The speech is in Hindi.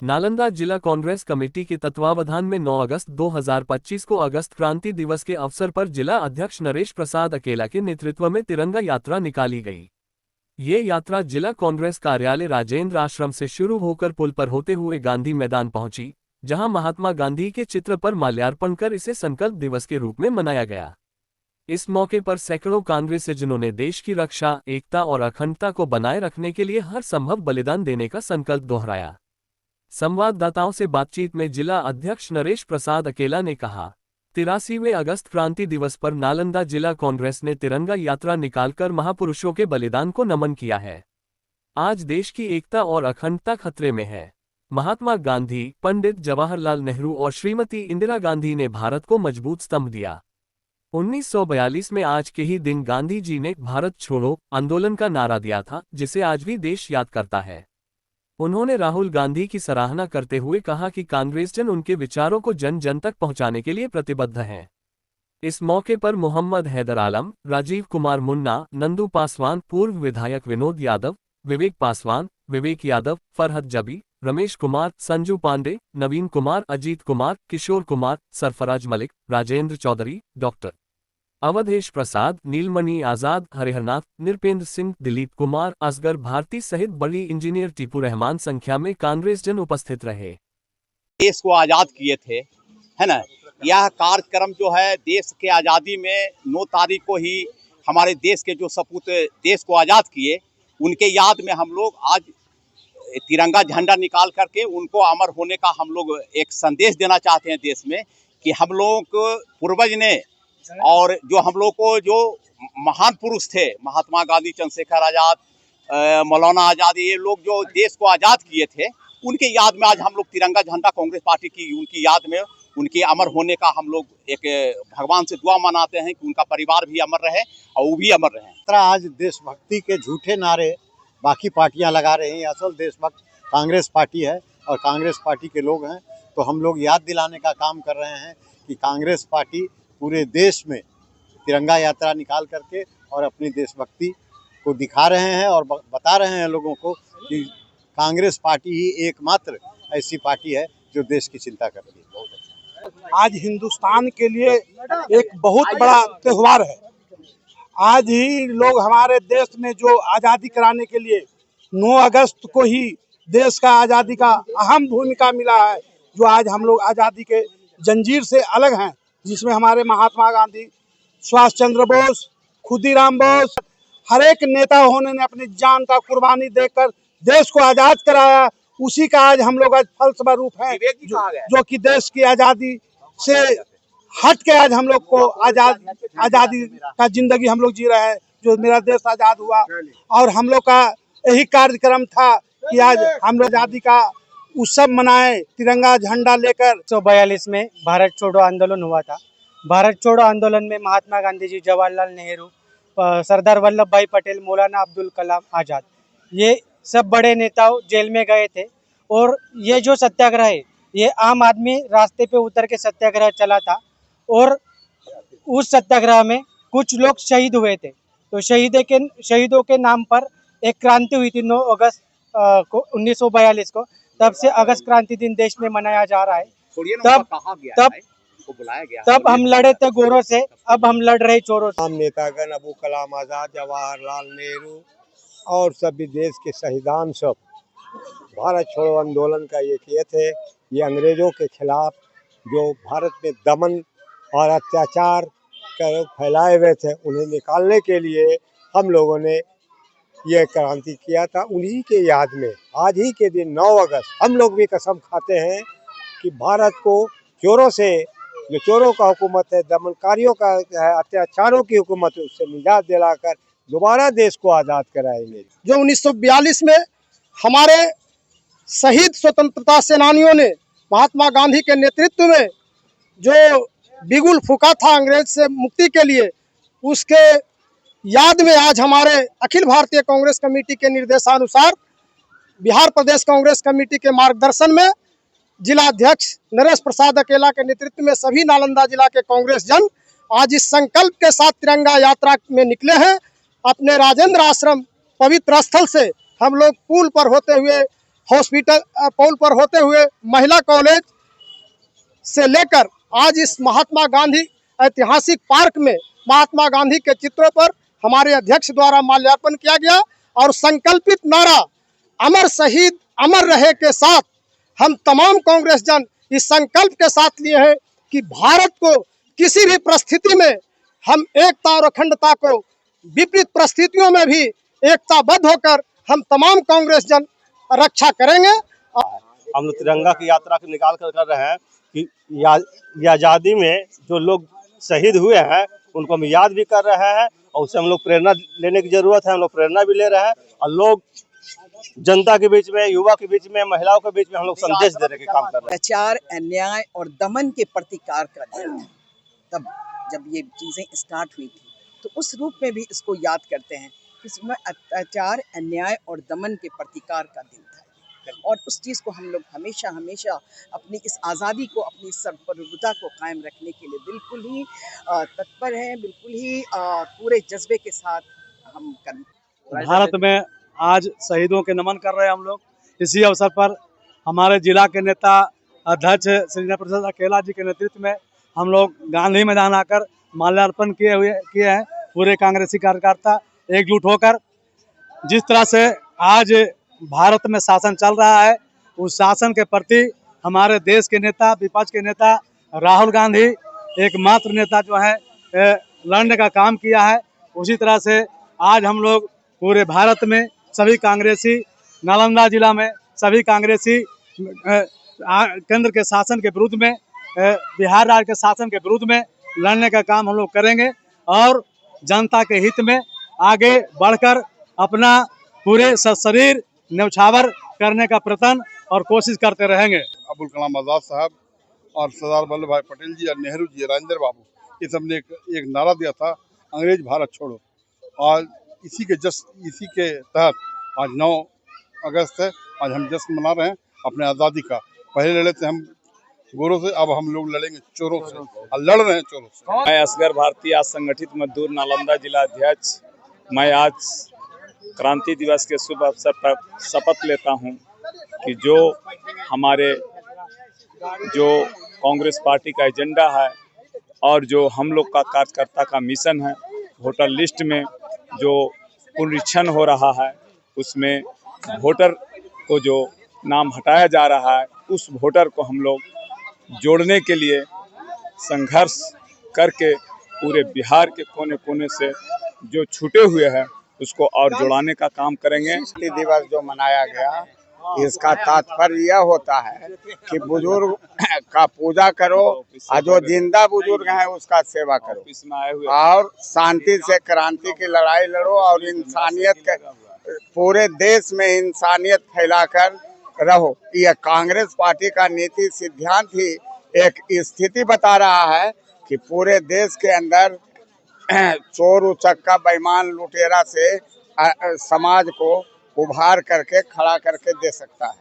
नालंदा जिला कांग्रेस कमेटी के तत्वावधान में 9 अगस्त 2025 को अगस्त क्रांति दिवस के अवसर पर जिला अध्यक्ष नरेश प्रसाद अकेला के नेतृत्व में तिरंगा यात्रा निकाली गई। ये यात्रा जिला कांग्रेस कार्यालय राजेंद्र आश्रम से शुरू होकर पुल पर होते हुए गांधी मैदान पहुंची, जहां महात्मा गांधी के चित्र पर माल्यार्पण कर इसे संकल्प दिवस के रूप में मनाया गया। इस मौके पर सैकड़ों कांग्रेसीजनों ने देश की रक्षा, एकता और अखंडता को बनाए रखने के लिए हर संभव बलिदान देने का संकल्प दोहराया। संवाददाताओं से बातचीत में जिला अध्यक्ष नरेश प्रसाद अकेला ने कहा, 83वें अगस्त क्रांति दिवस पर नालंदा जिला कांग्रेस ने तिरंगा यात्रा निकालकर महापुरुषों के बलिदान को नमन किया है। आज देश की एकता और अखंडता खतरे में है। महात्मा गांधी, पंडित जवाहरलाल नेहरू और श्रीमती इंदिरा गांधी ने भारत को मजबूत स्तंभ दिया। 1942 में आज के ही दिन गांधी जी ने भारत छोड़ो आंदोलन का नारा दिया था, जिसे आज भी देश याद करता है। उन्होंने राहुल गांधी की सराहना करते हुए कहा कि कांग्रेसजन उनके विचारों को जन जन तक पहुंचाने के लिए प्रतिबद्ध हैं। इस मौके पर मोहम्मद हैदर आलम, राजीव कुमार मुन्ना, नंदू पासवान, पूर्व विधायक विनोद यादव, विवेक पासवान, विवेक यादव, फरहत जबी, रमेश कुमार, संजू पांडे, नवीन कुमार, अजीत कुमार, किशोर कुमार, सरफराज मलिक, राजेंद्र चौधरी, डॉक्टर अवधेश प्रसाद, नीलमणि आजाद, हरिहरनाथ, निरपेंद्र सिंह, दिलीप कुमार, असगर भारती सहित बड़ी इंजीनियर टीपू रहमान संख्या में कांग्रेसजन उपस्थित रहे। देश को आजाद किए थे, है ना। यह कार्यक्रम जो है देश के आज़ादी में 9 तारीख को ही हमारे देश के जो सपूत देश को आज़ाद किए, उनके याद में हम लोग आज तिरंगा झंडा निकाल करके उनको अमर होने का हम लोग एक संदेश देना चाहते हैं देश में, कि हम लोग पूर्वज ने और जो हम लोग को जो महान पुरुष थे, महात्मा गांधी, चंद्रशेखर आजाद, मौलाना आजाद, ये लोग जो देश को आज़ाद किए थे, उनके याद में आज हम लोग तिरंगा झंडा कांग्रेस पार्टी की उनकी याद में उनके अमर होने का हम लोग एक भगवान से दुआ मनाते हैं कि उनका परिवार भी अमर रहे और वो भी अमर रहे। आज देशभक्ति के झूठे नारे बाकी पार्टियां लगा रही हैं, असल देशभक्त कांग्रेस पार्टी है और कांग्रेस पार्टी के लोग हैं। तो हम लोग याद दिलाने का काम कर रहे हैं कि कांग्रेस पार्टी पूरे देश में तिरंगा यात्रा निकाल करके और अपनी देशभक्ति को दिखा रहे हैं और बता रहे हैं लोगों को कि कांग्रेस पार्टी ही एकमात्र ऐसी पार्टी है जो देश की चिंता कर रही है। बहुत अच्छा। आज हिंदुस्तान के लिए एक बहुत बड़ा त्यौहार है। आज ही लोग हमारे देश में जो आज़ादी कराने के लिए 9 अगस्त को ही देश का आज़ादी का अहम भूमिका मिला है, जो आज हम लोग आज़ादी के जंजीर से अलग हैं, जिसमें हमारे महात्मा गांधी, सुभाष चंद्र बोस, खुदीराम बोस, हर एक नेताओं ने अपनी जान का कुर्बानी देकर देश को आज़ाद कराया। उसी का आज हम लोग आज फलस्वरूप है, जो कि देश की आज़ादी से हट के आज हम लोग को आज़ादी का जिंदगी हम लोग जी रहे हैं। जो मेरा देश आज़ाद हुआ और हम लोग का यही कार्यक्रम था कि आज हम लोग आज़ादी का उत्सव मनाए तिरंगा झंडा लेकर। 1942 में भारत छोड़ो आंदोलन हुआ था। भारत छोड़ो आंदोलन में महात्मा गांधी जी, जवाहरलाल नेहरू, सरदार वल्लभ भाई पटेल, मौलाना अब्दुल कलाम आज़ाद, ये सब बड़े नेताओं जेल में गए थे। और ये जो सत्याग्रह है, ये आम आदमी रास्ते पे उतर के सत्याग्रह चला था और उस सत्याग्रह में कुछ लोग शहीद हुए थे। तो शहीदों के नाम पर एक क्रांति हुई थी 9 अगस्त को 1942 को। तब से अगस्त क्रांति दिन देश में मनाया जा रहा है। तब हम लड़े थे गोरों से, अब हम लड़ रहे चोरों से। आम नेतागण अबू कलाम आजाद, जवाहरलाल नेहरू और सभी देश के शहीदान सब भारत छोड़ो आंदोलन का ये किए थे। ये अंग्रेजों के खिलाफ जो भारत में दमन और अत्याचार फैलाए हुए थे, उन्हें निकालने के लिए हम लोगों ने ये क्रांति किया था। उन्हीं के याद में आज ही के दिन 9 अगस्त हम लोग भी कसम खाते हैं कि भारत को चोरों से, जो चोरों का हुकूमत है, दमनकारियों का अत्याचारों की हुकूमत है, उससे निजात दिलाकर दोबारा देश को आज़ाद कराएंगे। जो 1942 में हमारे शहीद स्वतंत्रता सेनानियों ने महात्मा गांधी के नेतृत्व में जो बिगुल फूका था अंग्रेज से मुक्ति के लिए, उसके याद में आज हमारे अखिल भारतीय कांग्रेस कमेटी के निर्देशानुसार बिहार प्रदेश कांग्रेस कमेटी के मार्गदर्शन में जिला अध्यक्ष नरेश प्रसाद अकेला के नेतृत्व में सभी नालंदा जिला के कांग्रेस जन आज इस संकल्प के साथ तिरंगा यात्रा में निकले हैं। अपने राजेंद्र आश्रम पवित्र स्थल से हम लोग पुल पर होते हुए हॉस्पिटल पोल पर होते हुए महिला कॉलेज से लेकर आज इस महात्मा गांधी ऐतिहासिक पार्क में महात्मा गांधी के चित्रों पर हमारे अध्यक्ष द्वारा माल्यार्पण किया गया और संकल्पित नारा अमर शहीद अमर रहे के साथ हम तमाम कांग्रेस जन इस संकल्प के साथ लिए हैं कि भारत को किसी भी परिस्थिति में हम एकता और अखंडता को विपरीत परिस्थितियों में भी एकताबद्ध होकर हम तमाम कांग्रेस जन रक्षा करेंगे। हम लोग तिरंगा की यात्रा को निकाल कर रहे हैं कि ये आज़ादी में जो लोग शहीद हुए हैं उनको हम याद भी कर रहे हैं और उससे हम लोग प्रेरणा लेने की जरूरत है। हम लोग प्रेरणा भी ले रहे हैं और लोग जनता के बीच में, युवा के बीच में, महिलाओं के बीच में हम लोग संदेश देने के काम कर रहे हैं। अत्याचार, अन्याय और दमन के प्रतिकार का दिन है। तब जब ये चीजें स्टार्ट हुई थी तो उस रूप में भी इसको याद करते हैं। इसमें अत्याचार, अन्याय और दमन के प्रतिकार का दिन था और उस चीज़ को हम लोग हमेशा हमेशा अपनी इस आज़ादी को, अपनी सर्वप्रभुता को कायम रखने के लिए बिल्कुल ही तत्पर हैं, बिल्कुल ही पूरे जज्बे के साथ हम कर। भारत में आज शहीदों के नमन कर रहे हैं हम लोग। इसी अवसर पर हमारे जिला के नेता अध्यक्ष श्री नरेश प्रसाद अकेला जी के नेतृत्व में हम लोग गांधी मैदान आकर माल्यार्पण किए हैं। पूरे कांग्रेसी कार्यकर्ता एकजुट होकर जिस तरह से आज भारत में शासन चल रहा है उस शासन के प्रति हमारे देश के नेता, विपक्ष के नेता राहुल गांधी एकमात्र नेता जो है लड़ने का काम किया है। उसी तरह से आज हम लोग पूरे भारत में सभी कांग्रेसी, नालंदा जिला में सभी कांग्रेसी केंद्र के शासन के विरुद्ध में, बिहार राज्य के शासन के विरुद्ध में लड़ने का काम हम लोग करेंगे और जनता के हित में आगे बढ़कर अपना पूरे शरीर न्यौछावर करने का प्रयत्न और कोशिश करते रहेंगे। अब्दुल कलाम आज़ाद साहब और सरदार वल्लभ भाई पटेल जी और नेहरू जी, राजेंद्र बाबू, ये सब ने एक नारा दिया था, अंग्रेज भारत छोड़ो। और इसी के तहत आज 9 अगस्त है। आज हम जश्न मना रहे हैं अपने आज़ादी का। पहले लड़े थे हम गोरों से, अब हम लोग लड़ेंगे चोरों से और लड़ रहे हैं चोरों से। मैं असगर भारती, आज संगठित मजदूर नालंदा जिला अध्यक्ष। मैं आज क्रांति दिवस के शुभ अवसर पर शपथ लेता हूं कि जो हमारे कांग्रेस पार्टी का एजेंडा है और जो हम लोग का कार्यकर्ता का मिशन है, वोटर लिस्ट में जो पुनरीक्षण हो रहा है उसमें वोटर को जो नाम हटाया जा रहा है उस वोटर को हम लोग जोड़ने के लिए संघर्ष करके पूरे बिहार के कोने कोने से जो छूटे हुए हैं उसको और जुड़ाने का काम करेंगे। दिवस जो मनाया गया इसका तात्पर्य यह होता है कि बुजुर्ग का पूजा करो और जो जिंदा बुजुर्ग हैं उसका सेवा करो और शांति से क्रांति की लड़ाई लड़ो और इंसानियत के पूरे देश में इंसानियत फैलाकर रहो। यह कांग्रेस पार्टी का नीति सिद्धांत ही एक स्थिति बता रहा है कि पूरे देश के अंदर चोर उचक्का बेईमान लुटेरा से समाज को उभार करके खड़ा करके दे सकता है।